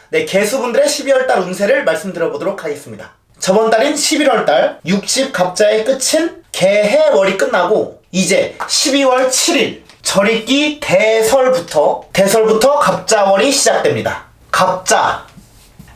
네, 개수분들의 12월달 운세를 말씀드려보도록 하겠습니다. 저번 달인 11월달 60갑자의 끝인 개해월이 끝나고 이제 12월 7일 절입기 대설부터 갑자월이 시작됩니다. 갑자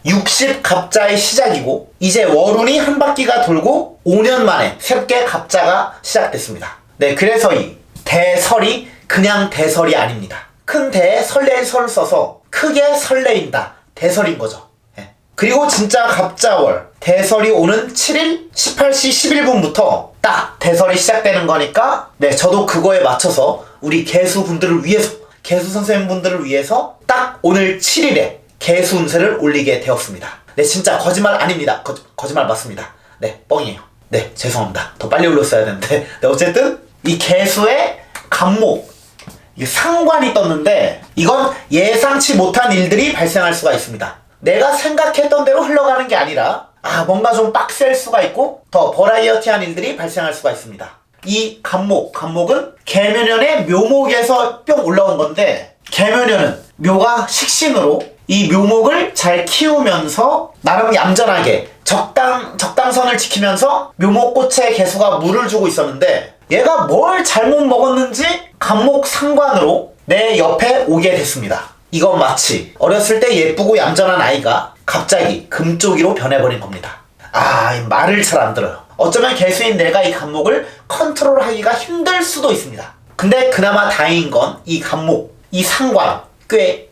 60갑자의 시작이고 이제 월운이 한 바퀴가 돌고 5년 만에 새롭게 갑자가 시작됐습니다. 네, 그래서 이 대설이 그냥 대설이 아닙니다. 큰 대에 설레일 설을 써서 크게 설레인다. 대설인 거죠. 네. 그리고 진짜 갑자월 대설이 오는 7일 18시 11분부터 딱 대설이 시작되는 거니까 네, 저도 그거에 맞춰서 우리 개수분들을 위해서 개수 선생님분들을 위해서 딱 오늘 7일에 개수 운세를 올리게 되었습니다. 네, 진짜 거짓말 아닙니다. 거짓말 맞습니다. 네, 뻥이에요. 네, 죄송합니다. 더 빨리 올렸어야 되는데. 네, 어쨌든 이 개수의 간목 상관이 떴는데 이건 예상치 못한 일들이 발생할 수가 있습니다. 내가 생각했던 대로 흘러가는 게 아니라 뭔가 좀 빡셀 수가 있고 더 버라이어티한 일들이 발생할 수가 있습니다. 이 간목은 개묘년의 묘목에서 뿅 올라온 건데 개묘년은 묘가 식신으로 이 묘목을 잘 키우면서 나름 얌전하게 적당선을 지키면서 묘목꽃에 개수가 물을 주고 있었는데 얘가 뭘 잘못 먹었는지 간목 상관으로 내 옆에 오게 됐습니다. 이건 마치 어렸을 때 예쁘고 얌전한 아이가 갑자기 금쪽이로 변해버린 겁니다. 이 말을 잘 안 들어요. 어쩌면 개수인 내가 이 간목을 컨트롤하기가 힘들 수도 있습니다. 근데 그나마 다행인 건 이 간목, 이 상관 꽤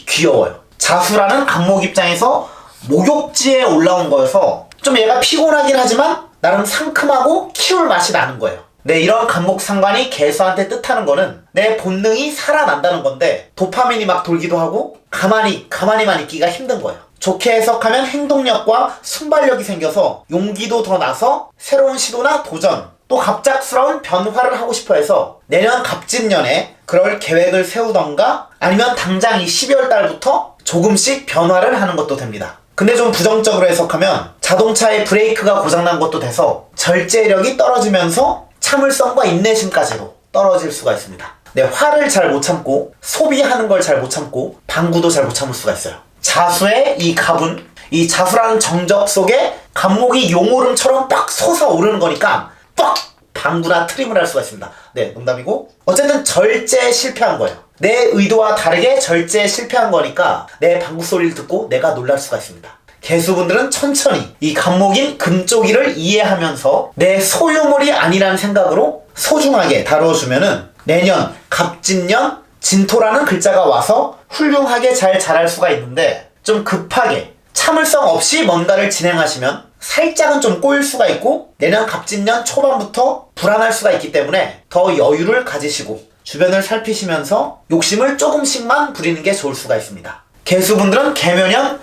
귀여워요. 자수라는 간목 입장에서 목욕지에 올라온 거여서 좀 얘가 피곤하긴 하지만 나름 상큼하고 키울 맛이 나는 거예요. 네, 이런 간목 상관이 개수한테 뜻하는 거는 내 본능이 살아난다는 건데 도파민이 막 돌기도 하고 가만히만 있기가 힘든 거예요. 좋게 해석하면 행동력과 순발력이 생겨서 용기도 더 나서 새로운 시도나 도전 또 갑작스러운 변화를 하고 싶어 해서 내년 갑진년에 그럴 계획을 세우던가 아니면 당장 이 12월 달부터 조금씩 변화를 하는 것도 됩니다. 근데 좀 부정적으로 해석하면 자동차의 브레이크가 고장난 것도 돼서 절제력이 떨어지면서 참을성과 인내심까지도 떨어질 수가 있습니다. 네, 화를 잘 못 참고 소비하는 걸 잘 못 참고 방구도 잘 못 참을 수가 있어요. 자수의 이 갑은 이 자수라는 정적 속에 간목이 용오름처럼 빡 솟아오르는 거니까 빡 방구나 트림을 할 수가 있습니다. 네, 농담이고 어쨌든 절제에 실패한 거예요. 내 의도와 다르게 절제에 실패한 거니까 내 방구 소리를 듣고 내가 놀랄 수가 있습니다. 개수분들은 천천히 이 간목인 금쪽이를 이해하면서 내 소유물이 아니라는 생각으로 소중하게 다뤄주면은 내년 갑진년 진토라는 글자가 와서 훌륭하게 잘 자랄 수가 있는데 좀 급하게 참을성 없이 뭔가를 진행하시면 살짝은 좀 꼬일 수가 있고 내년 갑진년 초반부터 불안할 수가 있기 때문에 더 여유를 가지시고 주변을 살피시면서 욕심을 조금씩만 부리는 게 좋을 수가 있습니다. 개수분들은 개묘년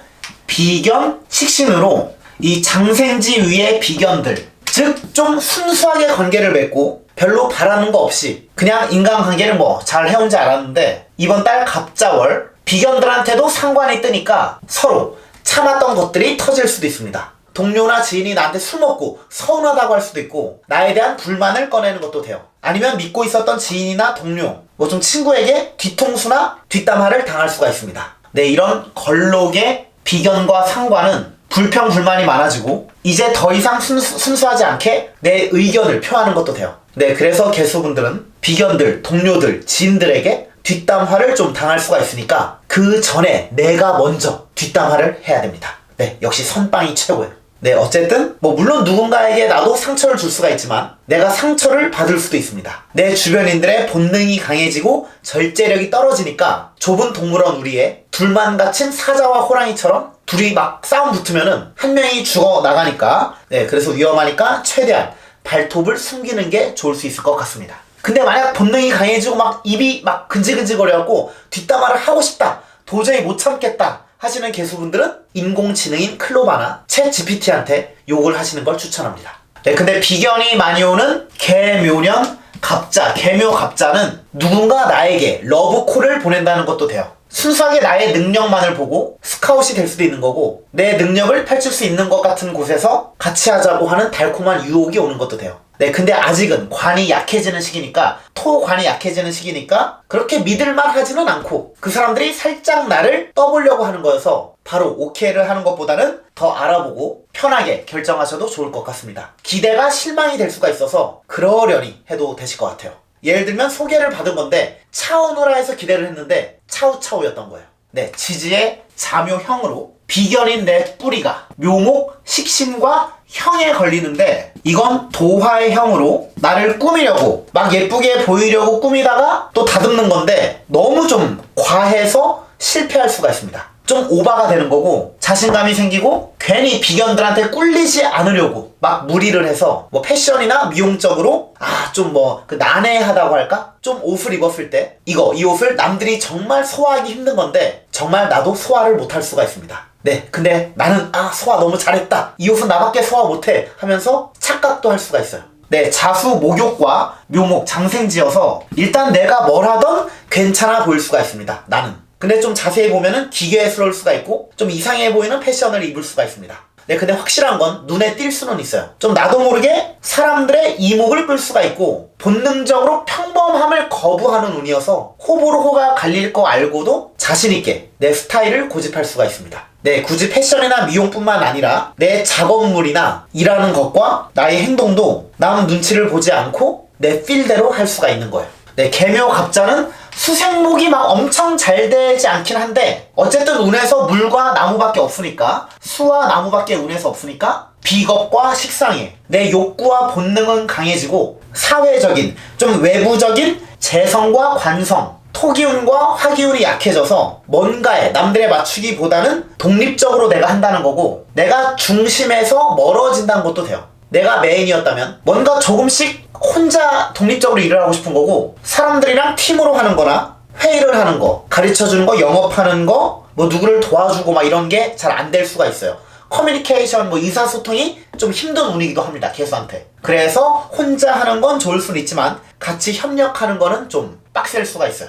비견 식신으로 이 장생지 위의 비견들 즉 좀 순수하게 관계를 맺고 별로 바라는 거 없이 그냥 인간관계를 잘 해온 줄 알았는데 이번 달 갑자월 비견들한테도 상관이 뜨니까 서로 참았던 것들이 터질 수도 있습니다. 동료나 지인이 나한테 술 먹고 서운하다고 할 수도 있고 나에 대한 불만을 꺼내는 것도 돼요. 아니면 믿고 있었던 지인이나 동료 좀 친구에게 뒤통수나 뒷담화를 당할 수가 있습니다. 네, 이런 걸록의 비견과 상관은 불평 불만이 많아지고 이제 더 이상 순수하지 않게 내 의견을 표하는 것도 돼요. 네, 그래서 개수분들은 비견들, 동료들, 지인들에게 뒷담화를 좀 당할 수가 있으니까 그 전에 내가 먼저 뒷담화를 해야 됩니다. 네, 역시 선빵이 최고예요. 네, 어쨌든 물론 누군가에게 나도 상처를 줄 수가 있지만 내가 상처를 받을 수도 있습니다. 내 주변인들의 본능이 강해지고 절제력이 떨어지니까 좁은 동물원 우리의 둘만 갇힌 사자와 호랑이처럼 둘이 막 싸움 붙으면은 한 명이 죽어 나가니까 네, 그래서 위험하니까 최대한 발톱을 숨기는 게 좋을 수 있을 것 같습니다. 근데 만약 본능이 강해지고 입이 근질근질거려갖고 뒷담화를 하고 싶다, 도저히 못 참겠다 하시는 개수분들은 인공지능인 클로바나 챗 GPT한테 욕을 하시는 걸 추천합니다. 네, 근데 비견이 많이 오는 개묘년 갑자, 개묘 갑자는 누군가 나에게 러브콜을 보낸다는 것도 돼요. 순수하게 나의 능력만을 보고 스카웃이 될 수도 있는 거고 내 능력을 펼칠 수 있는 것 같은 곳에서 같이 하자고 하는 달콤한 유혹이 오는 것도 돼요. 네, 근데 아직은 관이 약해지는 시기니까 토관이 약해지는 시기니까 그렇게 믿을만 하지는 않고 그 사람들이 살짝 나를 떠보려고 하는 거여서 바로 오케이를 하는 것보다는 더 알아보고 편하게 결정하셔도 좋을 것 같습니다. 기대가 실망이 될 수가 있어서 그러려니 해도 되실 것 같아요. 예를 들면 소개를 받은 건데 차오누라 해서 기대를 했는데 차우차우였던 거예요. 네, 지지의 자묘형으로 비견인 내 뿌리가 묘목, 식신과 형에 걸리는데 이건 도화의 형으로 나를 꾸미려고 막 예쁘게 보이려고 꾸미다가 또 다듬는 건데 너무 좀 과해서 실패할 수가 있습니다. 좀 오바가 되는 거고 자신감이 생기고 괜히 비견들한테 꿀리지 않으려고 막 무리를 해서 뭐 패션이나 미용적으로 좀 뭐 그 난해하다고 할까? 좀 옷을 입었을 때 이 옷을 남들이 정말 소화하기 힘든 건데 정말 나도 소화를 못할 수가 있습니다. 네, 근데 나는 소화 너무 잘했다, 이 옷은 나밖에 소화 못해 하면서 착각도 할 수가 있어요. 네, 자수 목욕과 묘목 장생지어서 일단 내가 뭘 하던 괜찮아 보일 수가 있습니다. 나는. 근데 좀 자세히 보면은 기괴스러울 수가 있고 좀 이상해 보이는 패션을 입을 수가 있습니다. 네, 근데 확실한 건 눈에 띌 수는 있어요. 좀 나도 모르게 사람들의 이목을 끌 수가 있고 본능적으로 평범함을 거부하는 운이어서 호불호 호가 갈릴 거 알고도 자신있게 내 스타일을 고집할 수가 있습니다. 네, 굳이 패션이나 미용뿐만 아니라 내 작업물이나 일하는 것과 나의 행동도 남 눈치를 보지 않고 내 필대로 할 수가 있는 거예요. 네, 개묘갑자는 수생목이 막 엄청 잘 되지 않긴 한데 어쨌든 운에서 물과 나무밖에 없으니까, 수와 나무밖에 운에서 없으니까 비겁과 식상해, 내 욕구와 본능은 강해지고 사회적인, 좀 외부적인 재성과 관성, 토기운과 화기운이 약해져서 뭔가에 남들에 맞추기보다는 독립적으로 내가 한다는 거고 내가 중심에서 멀어진다는 것도 돼요. 내가 메인이었다면 뭔가 조금씩 혼자 독립적으로 일을 하고 싶은 거고 사람들이랑 팀으로 하는 거나 회의를 하는 거, 가르쳐주는 거, 영업하는 거, 뭐 누구를 도와주고 막 이런 게 잘 안 될 수가 있어요. 커뮤니케이션, 뭐 의사소통이 좀 힘든 운이기도 합니다, 개수한테. 그래서 혼자 하는 건 좋을 수는 있지만 같이 협력하는 거는 좀 빡셀 수가 있어요.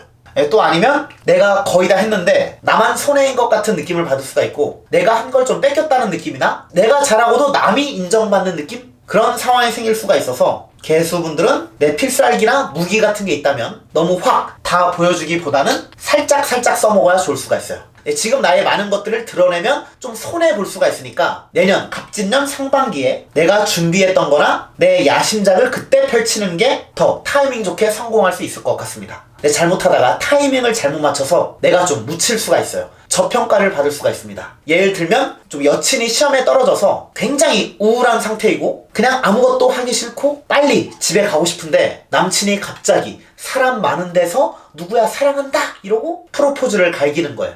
또 아니면 내가 거의 다 했는데 나만 손해인 것 같은 느낌을 받을 수가 있고 내가 한 걸 좀 뺏겼다는 느낌이나 내가 잘하고도 남이 인정받는 느낌? 그런 상황이 생길 수가 있어서 개수분들은 내 필살기나 무기 같은 게 있다면 너무 확 다 보여주기보다는 살짝 써먹어야 좋을 수가 있어요. 지금 나의 많은 것들을 드러내면 좀 손해볼 수가 있으니까 내년 갑진년 상반기에 내가 준비했던 거나 내 야심작을 그때 펼치는 게 더 타이밍 좋게 성공할 수 있을 것 같습니다. 잘못하다가 타이밍을 잘못 맞춰서 내가 좀 묻힐 수가 있어요. 저평가를 받을 수가 있습니다. 예를 들면 좀 여친이 시험에 떨어져서 굉장히 우울한 상태이고 그냥 아무것도 하기 싫고 빨리 집에 가고 싶은데 남친이 갑자기 사람 많은 데서 누구야 사랑한다 이러고 프로포즈를 갈기는 거예요.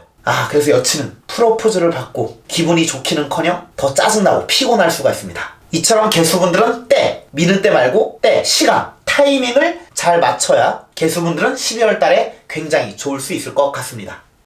그래서 여친은 프로포즈를 받고 기분이 좋기는커녕 더 짜증나고 피곤할 수가 있습니다. 이처럼 개수분들은 때, 미는 때 말고 때, 시간, 타이밍을 잘 맞춰야 개수분들은 12월 달에 굉장히 좋을 수 있을 것 같습니다.